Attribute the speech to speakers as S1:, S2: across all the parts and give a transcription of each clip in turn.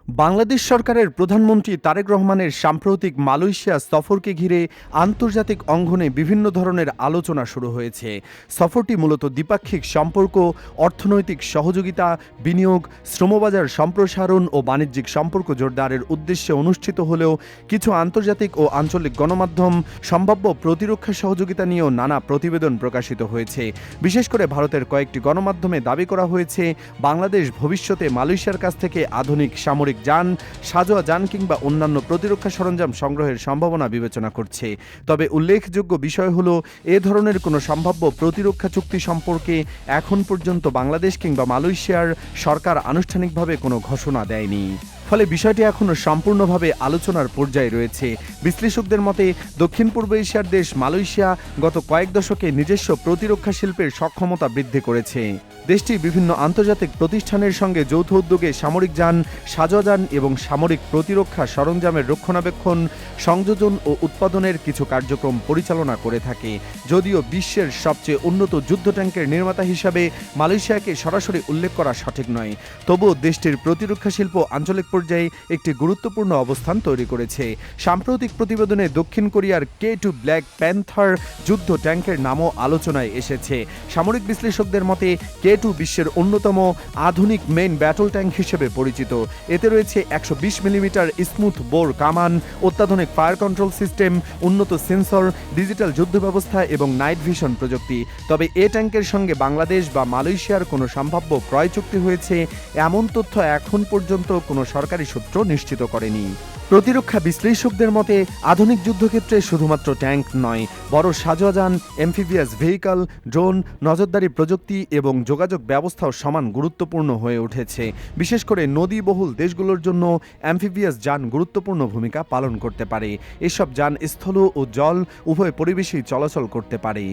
S1: বাংলাদেশ সরকারের প্রধানমন্ত্রী তারেক রহমানের সাম্প্রতিক মালয়েশিয়া সফরকে ঘিরে আন্তর্জাতিক অঙ্গনে বিভিন্ন ধরনের আলোচনা শুরু হয়েছে। সফরটি মূলত দ্বিপাক্ষিক সম্পর্ক, অর্থনৈতিক সহযোগিতা, বিনিয়োগ, শ্রমবাজার সম্প্রসারণ ও বাণিজ্যিক সম্পর্ক জোরদারের উদ্দেশ্যে অনুষ্ঠিত হলেও কিছু আন্তর্জাতিক ও আঞ্চলিক গণমাধ্যম সম্ভাব্য প্রতিরক্ষা সহযোগিতা নিয়েও নানা প্রতিবেদন প্রকাশিত হয়েছে। বিশেষ করে ভারতের কয়েকটি গণমাধ্যমে দাবি করা হয়েছে, বাংলাদেশ ভবিষ্যতে মালয়েশিয়ার কাছ থেকে আধুনিক সামরিক যান, সাজোয়া যান কিংবা অন্যান্য প্রতিরক্ষা সরঞ্জাম সংগ্রহের সম্ভাবনা বিবেচনা করছে। তবে উল্লেখযোগ্য বিষয় হলো, এ ধরনের কোনো সম্ভাব্য প্রতিরক্ষা চুক্তি সম্পর্কে এখন পর্যন্ত বাংলাদেশ কিংবা মালয়েশিয়ার সরকার আনুষ্ঠানিকভাবে কোনো ঘোষণা দেয়নি। ফলে বিষয়টি এখনও সম্পূর্ণভাবে আলোচনার পর্যায়ে রয়েছে। বিশ্লেষকদের মতে, দক্ষিণ পূর্ব এশিয়ার দেশ মালয়েশিয়া গত কয়েক দশকে নিজস্ব প্রতিরক্ষা শিল্পের সক্ষমতা বৃদ্ধি করেছে। দেশটি বিভিন্ন আন্তর্জাতিক প্রতিষ্ঠানের সঙ্গে যৌথ উদ্যোগে সামরিক যান, সাজোয়া যান এবং সামরিক প্রতিরক্ষা সরঞ্জামের রক্ষণাবেক্ষণ, সংযোজন ও উৎপাদনের কিছু কার্যক্রম পরিচালনা করে থাকে। যদিও বিশ্বের সবচেয়ে উন্নত যুদ্ধ ট্যাঙ্কের নির্মাতা হিসাবে মালয়েশিয়াকে সরাসরি উল্লেখ করা সঠিক নয়, তবুও দেশটির প্রতিরক্ষা শিল্প আঞ্চলিক পর্যায়ে একটি গুরুত্বপূর্ণ অবস্থান তৈরি করেছে। সাম্প্রতিক প্রতিবেদনে দক্ষিণ কোরিয়ার K2 ব্ল্যাক প্যান্থার যুদ্ধ ট্যাঙ্কের নামও আলোচনায় এসেছে। সামরিক বিশ্লেষকদের মতে K2 বিশ্বের অন্যতম আধুনিক মেইন ব্যাটল ট্যাঙ্ক হিসেবে পরিচিত। এতে রয়েছে 120 মিলিমিটার স্মুথ বোর কামান, অত্যাধুনিক ফায়ার কন্ট্রোল সিস্টেম, উন্নত সেন্সর, ডিজিটাল যুদ্ধ ব্যবস্থা এবং নাইট ভিশন প্রযুক্তি। তবে এ ট্যাঙ্কের সঙ্গে বাংলাদেশ বা মালয়েশিয়ার কোনো সম্ভাব্য ক্রয় চুক্তি হয়েছে এমন তথ্য এখন পর্যন্ত কোনো সরকারি সূত্র নিশ্চিত করেনি। প্রতিরক্ষা বিশ্লেষকদের মতে, আধুনিক যুদ্ধক্ষেত্রে শুধুমাত্র ট্যাঙ্ক নয়, বড় সাজোয়া যান, অ্যাম্ফিবিয়াস ভেহিকল, ড্রোন, নজরদারি প্রযুক্তি এবং যোগাযোগ ব্যবস্থাও সমান গুরুত্বপূর্ণ হয়ে উঠেছে। বিশেষ করে নদীবহুল দেশগুলোর জন্য অ্যাম্ফিবিয়াস যান গুরুত্বপূর্ণ ভূমিকা পালন করতে পারে। এসব যান স্থল ও জল উভয় পরিবেশেই চলাচল করতে পারে।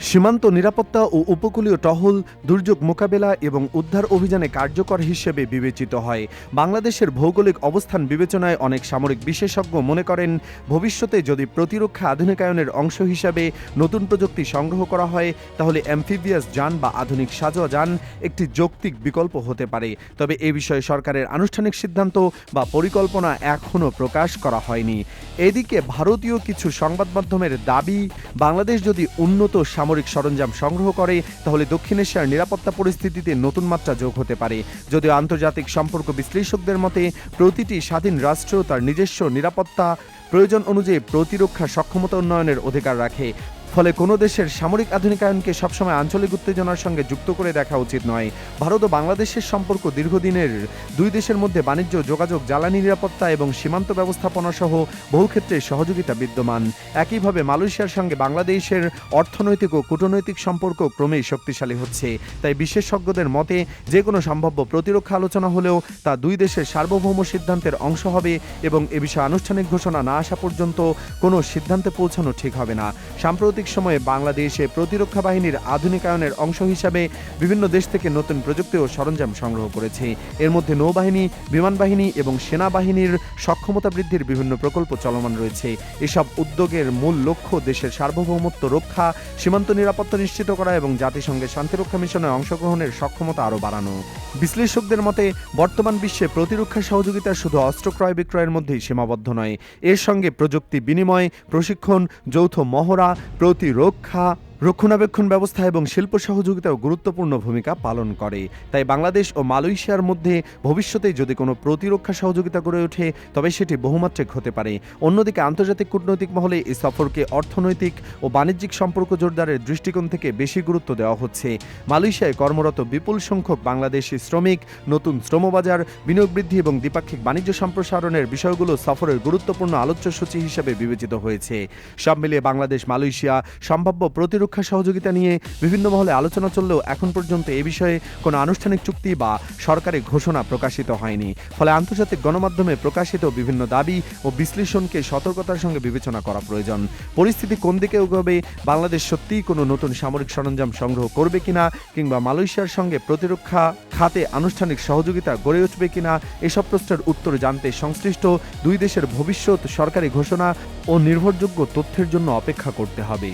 S1: সীমান্ত নিরাপত্তা ও উপকূলীয় টহল, দুর্যোগ মোকাবেলা এবং উদ্ধার অভিযানে কার্যকর হিসেবে বিবেচিত হয়। বাংলাদেশের ভৌগোলিক অবস্থান বিবেচনায় অনেক সামরিক বিশেষজ্ঞ মনে করেন, ভবিষ্যতে যদি প্রতিরক্ষা আধুনিকায়নের অংশ হিসাবে নতুন প্রযুক্তি সংগ্রহ করা হয়, তাহলে অ্যাম্ফিবিয়াস যান বা আধুনিক সাজোয়া যান একটি যৌক্তিক বিকল্প হতে পারে। তবে এ বিষয়ে সরকারের আনুষ্ঠানিক সিদ্ধান্ত বা পরিকল্পনা এখনও প্রকাশ করা হয়নি। এদিকে ভারতীয় কিছু সংবাদ মাধ্যমের দাবি, বাংলাদেশ যদি উন্নত সামরিক সরঞ্জাম সংগ্রহ করে, তাহলে দক্ষিণ এশিয়ার নিরাপত্তা পরিস্থিতিতে নতুন মাত্রা যোগ হতে পারে। যদিও আন্তর্জাতিক সম্পর্ক বিশ্লেষকদের মতে, প্রতিটি স্বাধীন রাষ্ট্র তার নিজস্ব নিরাপত্তা প্রয়োজন অনুযায়ী প্রতিরক্ষা সক্ষমতা উন্নয়নের অধিকার রাখে। ফলে কোনো দেশের সামরিক আধুনিকায়নকে সবসময় আঞ্চলিক উত্তেজনার সঙ্গে যুক্ত করে দেখা উচিত নয়। ভারত ও বাংলাদেশের সম্পর্ক দীর্ঘদিনের। দুই দেশের মধ্যে বাণিজ্য, যোগাযোগ, জ্বালানি নিরাপত্তা এবং সীমান্ত ব্যবস্থাপনা সহ বহু ক্ষেত্রে সহযোগিতা বিদ্যমান। একইভাবে মালয়েশিয়ার সঙ্গে বাংলাদেশের অর্থনৈতিক ও কূটনৈতিক সম্পর্ক ক্রমেই শক্তিশালী হচ্ছে। তাই বিশেষজ্ঞদের মতে, যে কোনো সম্ভাব্য প্রতিরক্ষা আলোচনা হলেও তা দুই দেশের সার্বভৌম সিদ্ধান্তের অংশ হবে এবং এ বিষয়ে আনুষ্ঠানিক ঘোষণা না আসা পর্যন্ত কোনো সিদ্ধান্তে পৌঁছানো ঠিক হবে না। সাম্প্রতিক সময়ে বাংলাদেশে প্রতিরক্ষা বাহিনীর আধুনিকায়নের অংশ হিসাবে বিভিন্ন দেশ থেকে নতুন প্রযুক্তি ও সরঞ্জাম সংগ্রহ করেছে। এর মধ্যে নৌবাহিনী, বিমান বাহিনী এবং সেনাবাহিনীর সক্ষমতা বৃদ্ধির বিভিন্ন প্রকল্প চলমান রয়েছে। এসব উদ্যোগের মূল লক্ষ্য দেশের সার্বভৌমত্ব রক্ষা, সীমান্ত নিরাপত্তা নিশ্চিত করা এবং জাতিসংঘের শান্তিরক্ষা মিশনে অংশগ্রহণের সক্ষমতা আরও বাড়ানো। বিশ্লেষকদের মতে, বর্তমান বিশ্বে প্রতিরক্ষা সহযোগিতা শুধু অস্ত্র ক্রয় বিক্রয়ের মধ্যেই সীমাবদ্ধ নয়। এর সঙ্গে প্রযুক্তি বিনিময়, প্রশিক্ষণ, যৌথ মহড়া, প্রতিরক্ষা রক্ষণাবেক্ষণ ব্যবস্থা এবং শিল্প সহযোগিতাও গুরুত্বপূর্ণ ভূমিকা পালন করে। তাই বাংলাদেশ ও মালয়েশিয়ার মধ্যে ভবিষ্যতে যদি কোনো প্রতিরক্ষা সহযোগিতা গড়ে ওঠে, তবে সেটি বহুমাত্রিক হতে পারে। অন্যদিকে আন্তর্জাতিক কূটনৈতিক মহলে এই সফরকে অর্থনৈতিক ও বাণিজ্যিক সম্পর্ক জোরদারের দৃষ্টিকোণ থেকে বেশি গুরুত্ব দেওয়া হচ্ছে। মালয়েশিয়ায় কর্মরত বিপুল সংখ্যক বাংলাদেশি শ্রমিক, নতুন শ্রমবাজার, বিনিয়োগ বৃদ্ধি এবং দ্বিপাক্ষিক বাণিজ্য সম্প্রসারণের বিষয়গুলো সফরের গুরুত্বপূর্ণ আলোচ্যসূচি হিসেবে বিবেচিত হয়েছে। সব মিলিয়ে বাংলাদেশ মালয়েশিয়া সম্ভাব্য প্রতিরক্ষা সহযোগিতা নিয়ে বিভিন্ন মহলে আলোচনা চললেও এখন পর্যন্ত এ বিষয়ে কোনো আনুষ্ঠানিক চুক্তি বা সরকারি ঘোষণা প্রকাশিত হয়নি। ফলে আন্তর্জাতিক গণমাধ্যমে প্রকাশিত বিভিন্ন দাবি ও বিশ্লেষণকে সতর্কতার সঙ্গে বিবেচনা করা প্রয়োজন। পরিস্থিতি কোন দিকে এগোবে, বাংলাদেশ সত্যিই কোনো নতুন সামরিক সরঞ্জাম সংগ্রহ করবে কিনা, কিংবা মালয়েশিয়ার সঙ্গে প্রতিরক্ষা খাতে আনুষ্ঠানিক সহযোগিতা গড়ে উঠবে কিনা, এসব প্রশ্নের উত্তর জানতে সংশ্লিষ্ট দুই দেশের ভবিষ্যৎ সরকারি ঘোষণা ও নির্ভরযোগ্য তথ্যের জন্য অপেক্ষা করতে হবে।